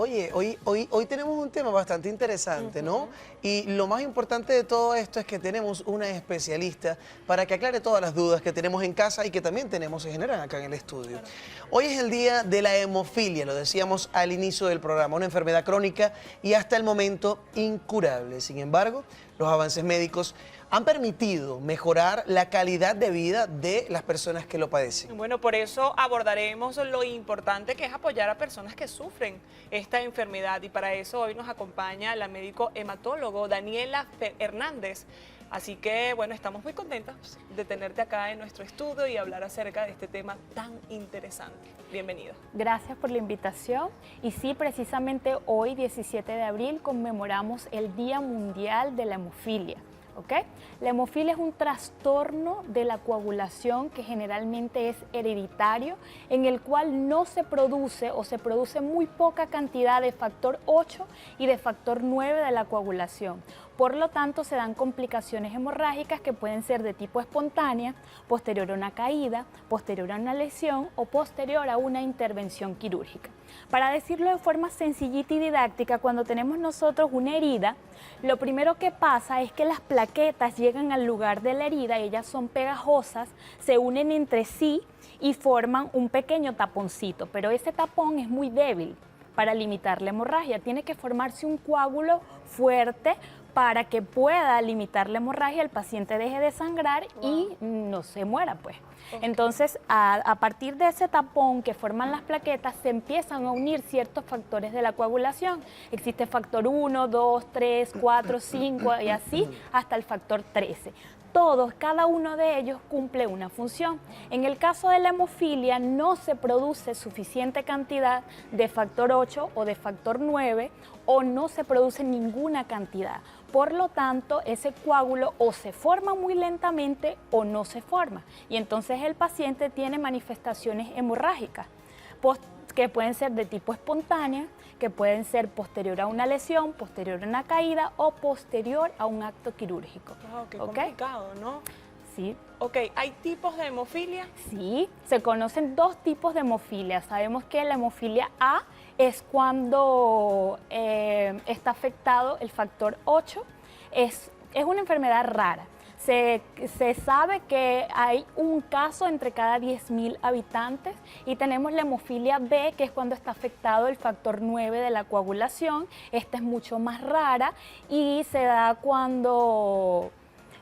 Oye, hoy tenemos un tema bastante interesante, ¿no? Y lo más importante de todo esto es que tenemos una especialista para que aclare todas las dudas que tenemos en casa y que también tenemos en general acá en el estudio. Hoy es el día de la hemofilia, lo decíamos al inicio del programa, una enfermedad crónica y hasta el momento incurable. Sin embargo, los avances médicos han permitido mejorar la calidad de vida de las personas que lo padecen. Bueno, por eso abordaremos lo importante que es apoyar a personas que sufren esta enfermedad y para eso hoy nos acompaña la médico hematólogo Daniela Hernández. Así que, bueno, estamos muy contentos de tenerte acá en nuestro estudio y hablar acerca de este tema tan interesante. Bienvenida. Gracias por la invitación. Y sí, precisamente hoy, 17 de abril, conmemoramos el Día Mundial de la Hemofilia. ¿Okay? La hemofilia es un trastorno de la coagulación que generalmente es hereditario, en el cual no se produce o se produce muy poca cantidad de factor 8 y de factor 9 de la coagulación. Por lo tanto, se dan complicaciones hemorrágicas que pueden ser de tipo espontánea, posterior a una caída, posterior a una lesión o posterior a una intervención quirúrgica. Para decirlo de forma sencillita y didáctica, cuando tenemos nosotros una herida, lo primero que pasa es que las plaquetas llegan al lugar de la herida, ellas son pegajosas, se unen entre sí y forman un pequeño taponcito, pero ese tapón es muy débil para limitar la hemorragia. Tiene que formarse un coágulo fuerte para que pueda limitar la hemorragia, el paciente deje de sangrar y no se muera, pues. Entonces, a partir de ese tapón que forman las plaquetas, se empiezan a unir ciertos factores de la coagulación. Existe factor 1, 2, 3, 4, 5 y así hasta el factor 13. Todos, cada uno de ellos cumple una función. En el caso de la hemofilia no se produce suficiente cantidad de factor 8 o de factor 9 o no se produce ninguna cantidad. Por lo tanto, ese coágulo o se forma muy lentamente o no se forma. Y entonces el paciente tiene manifestaciones hemorrágicas que pueden ser de tipo espontánea, que pueden ser posterior a una lesión, posterior a una caída o posterior a un acto quirúrgico. Wow, qué complicado, ¿no? Sí. Ok, ¿hay tipos de hemofilia? Sí, se conocen dos tipos de hemofilia. Sabemos que la hemofilia A es cuando está afectado el factor 8. Es una enfermedad rara. Se sabe que hay un caso entre cada 10.000 habitantes y tenemos la hemofilia B, que es cuando está afectado el factor 9 de la coagulación. Esta es mucho más rara y se da cuando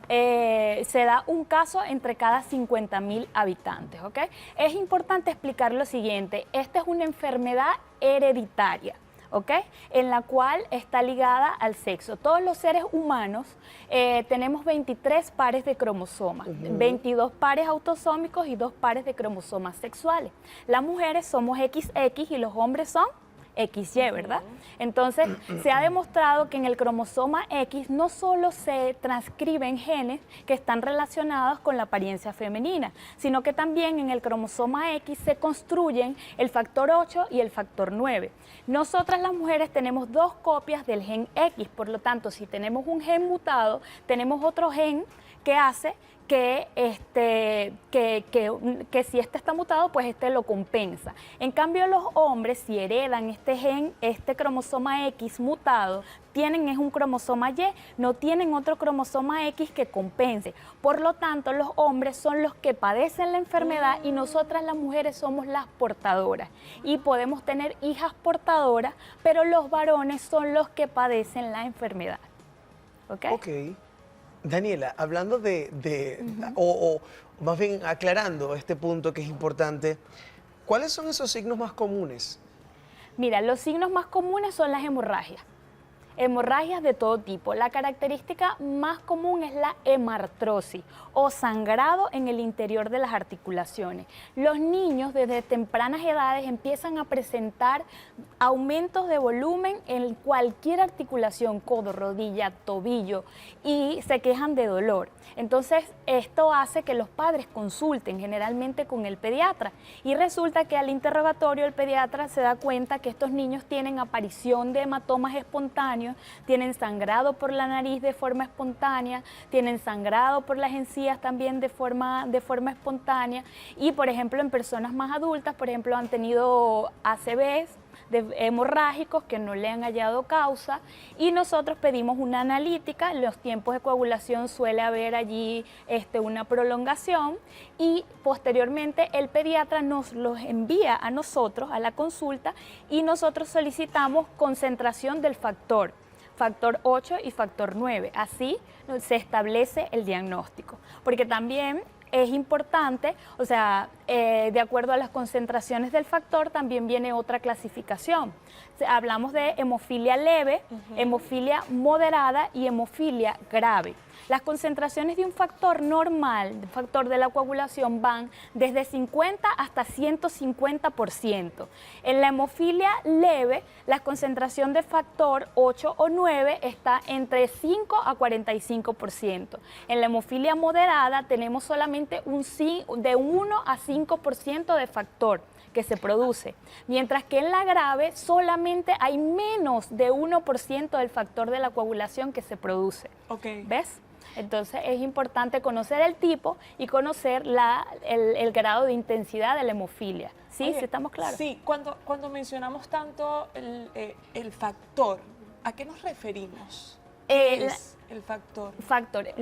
se da un caso entre cada 50.000 habitantes. ¿Ok? Es importante explicar lo siguiente, esta es una enfermedad hereditaria. ¿Okay? En la cual está ligada al sexo. Todos los seres humanos tenemos 23 pares de cromosomas, 22 pares autosómicos y 2 pares de cromosomas sexuales. Las mujeres somos XX y los hombres son XY, ¿verdad? Entonces, se ha demostrado que en el cromosoma X no solo se transcriben genes que están relacionados con la apariencia femenina, sino que también en el cromosoma X se construyen el factor 8 y el factor 9. Nosotras las mujeres tenemos dos copias del gen X, por lo tanto, si tenemos un gen mutado, tenemos otro gen que hace que si este está mutado, pues este lo compensa. En cambio, los hombres, si heredan este gen, este cromosoma X mutado, es un cromosoma Y, no tienen otro cromosoma X que compense. Por lo tanto, los hombres son los que padecen la enfermedad y nosotras las mujeres somos las portadoras. Y podemos tener hijas portadoras, pero los varones son los que padecen la enfermedad. ¿Ok? Ok. Daniela, hablando o más bien aclarando este punto que es importante, ¿cuáles son esos signos más comunes? Mira, los signos más comunes son las hemorragias. Hemorragias de todo tipo. La característica más común es la hemartrosis o sangrado en el interior de las articulaciones. Los niños desde tempranas edades empiezan a presentar aumentos de volumen en cualquier articulación, codo, rodilla, tobillo, y se quejan de dolor. Entonces, esto hace que los padres consulten generalmente con el pediatra y resulta que al interrogatorio el pediatra se da cuenta que estos niños tienen aparición de hematomas espontáneos espontáneo, tienen sangrado por la nariz de forma espontánea, tienen sangrado por las encías también de forma espontánea y, por ejemplo, en personas más adultas, por ejemplo, han tenido ACVs hemorrágicos que no le han hallado causa y nosotros pedimos una analítica. En los tiempos de coagulación suele haber allí una prolongación y posteriormente el pediatra nos los envía a nosotros a la consulta y nosotros solicitamos concentración del factor 8 y factor 9. Así se establece el diagnóstico, porque también es importante, o sea, de acuerdo a las concentraciones del factor también viene otra clasificación. Hablamos de hemofilia leve, hemofilia moderada y hemofilia grave. Las concentraciones de un factor normal, el factor de la coagulación, van desde 50 hasta 150%. En la hemofilia leve, la concentración de factor 8 o 9 está entre 5 a 45%. En la hemofilia moderada tenemos solamente de 1 a 5% de factor que se produce, mientras que en la grave solamente hay menos de 1% del factor de la coagulación que se produce. Okay. ¿Ves? Entonces es importante conocer el tipo y conocer el grado de intensidad de la hemofilia. ¿Sí? Oye, ¿Sí estamos claros? Sí, cuando mencionamos tanto el factor, ¿a qué nos referimos? ¿Qué es el factor?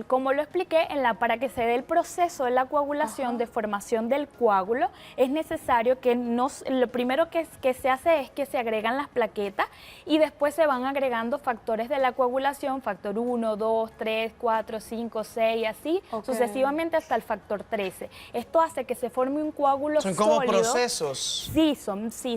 Como lo expliqué, para que se dé el proceso de la coagulación, de formación del coágulo, es necesario que lo primero que se hace es que se agregan las plaquetas y después se van agregando factores de la coagulación, factor 1, 2, 3, 4, 5, 6, así sucesivamente hasta el factor 13. Esto hace que se forme un coágulo sólido. ¿Son como procesos? Sí,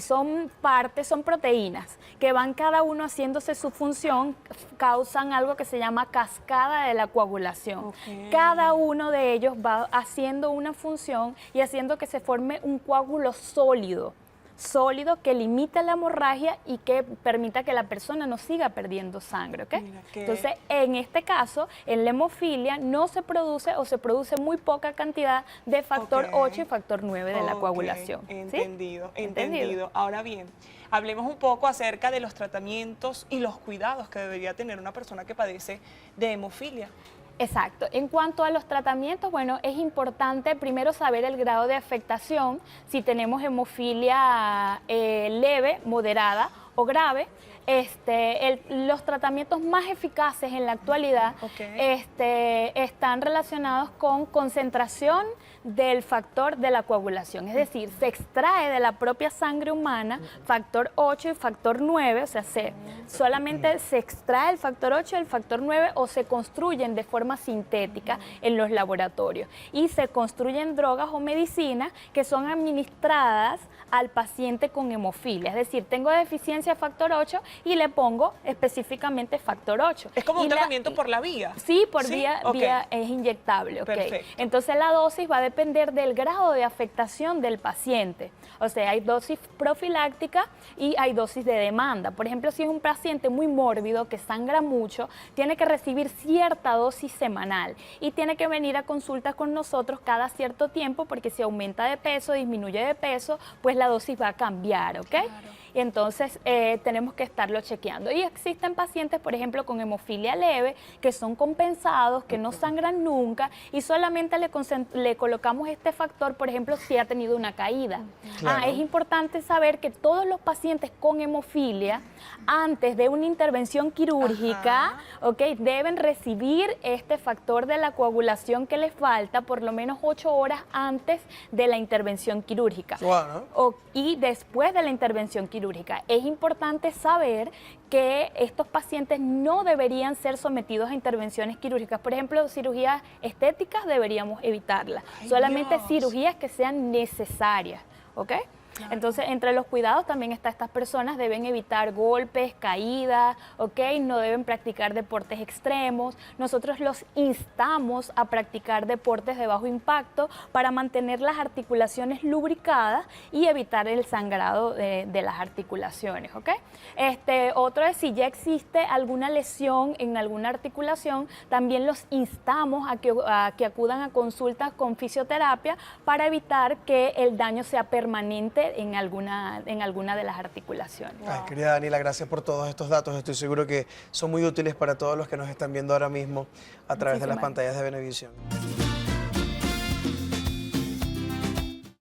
son partes, son proteínas que van cada uno haciéndose su función, causan algo que se llama cascada de la coagulación. Cada uno de ellos va haciendo una función y haciendo que se forme un coágulo sólido que limita la hemorragia y que permita que la persona no siga perdiendo sangre, ¿ok? Entonces, en este caso, en la hemofilia no se produce o se produce muy poca cantidad de factor 8 y factor 9 de la coagulación. Entendido, ¿Sí? entendido. Ahora bien, hablemos un poco acerca de los tratamientos y los cuidados que debería tener una persona que padece de hemofilia. Exacto. En cuanto a los tratamientos, bueno, es importante primero saber el grado de afectación, si tenemos hemofilia leve, moderada o grave. Los tratamientos más eficaces en la actualidad están relacionados con concentración del factor de la coagulación, es decir, se extrae de la propia sangre humana factor 8 y factor 9, o sea, solamente se extrae el factor 8 y el factor 9 o se construyen de forma sintética en los laboratorios y se construyen drogas o medicinas que son administradas al paciente con hemofilia, es decir, tengo deficiencia de factor 8 y le pongo específicamente factor 8. Es como un tratamiento por la vía. Sí, por vía es inyectable. Perfecto. Entonces la dosis va a depender del grado de afectación del paciente. O sea, hay dosis profiláctica y hay dosis de demanda. Por ejemplo, si es un paciente muy mórbido que sangra mucho, tiene que recibir cierta dosis semanal y tiene que venir a consultas con nosotros cada cierto tiempo porque si aumenta de peso, disminuye de peso, pues la dosis va a cambiar, ¿ok? Claro. Y entonces tenemos que estarlo chequeando. Y existen pacientes, por ejemplo, con hemofilia leve, que son compensados, que no sangran nunca y solamente le colocamos este factor, por ejemplo, si ha tenido una caída. Claro. Es importante saber que todos los pacientes con hemofilia, antes de una intervención quirúrgica, deben recibir este factor de la coagulación que les falta por lo menos 8 horas antes de la intervención quirúrgica. Bueno. Y después de la intervención quirúrgica. Es importante saber que estos pacientes no deberían ser sometidos a intervenciones quirúrgicas. Por ejemplo, cirugías estéticas deberíamos evitarlas. Solamente cirugías que sean necesarias, ¿ok? Claro. Entonces, entre los cuidados también estas personas deben evitar golpes, caídas, no deben practicar deportes extremos. Nosotros los instamos a practicar deportes de bajo impacto para mantener las articulaciones lubricadas y evitar el sangrado de las articulaciones, Otro es si ya existe alguna lesión en alguna articulación, también los instamos a que acudan a consultas con fisioterapia para evitar que el daño sea permanente dolor en alguna de las articulaciones. Ay, querida Daniela, gracias por todos estos datos. Estoy seguro que son muy útiles para todos los que nos están viendo ahora mismo a través de las Muchísimas pantallas de Venevisión.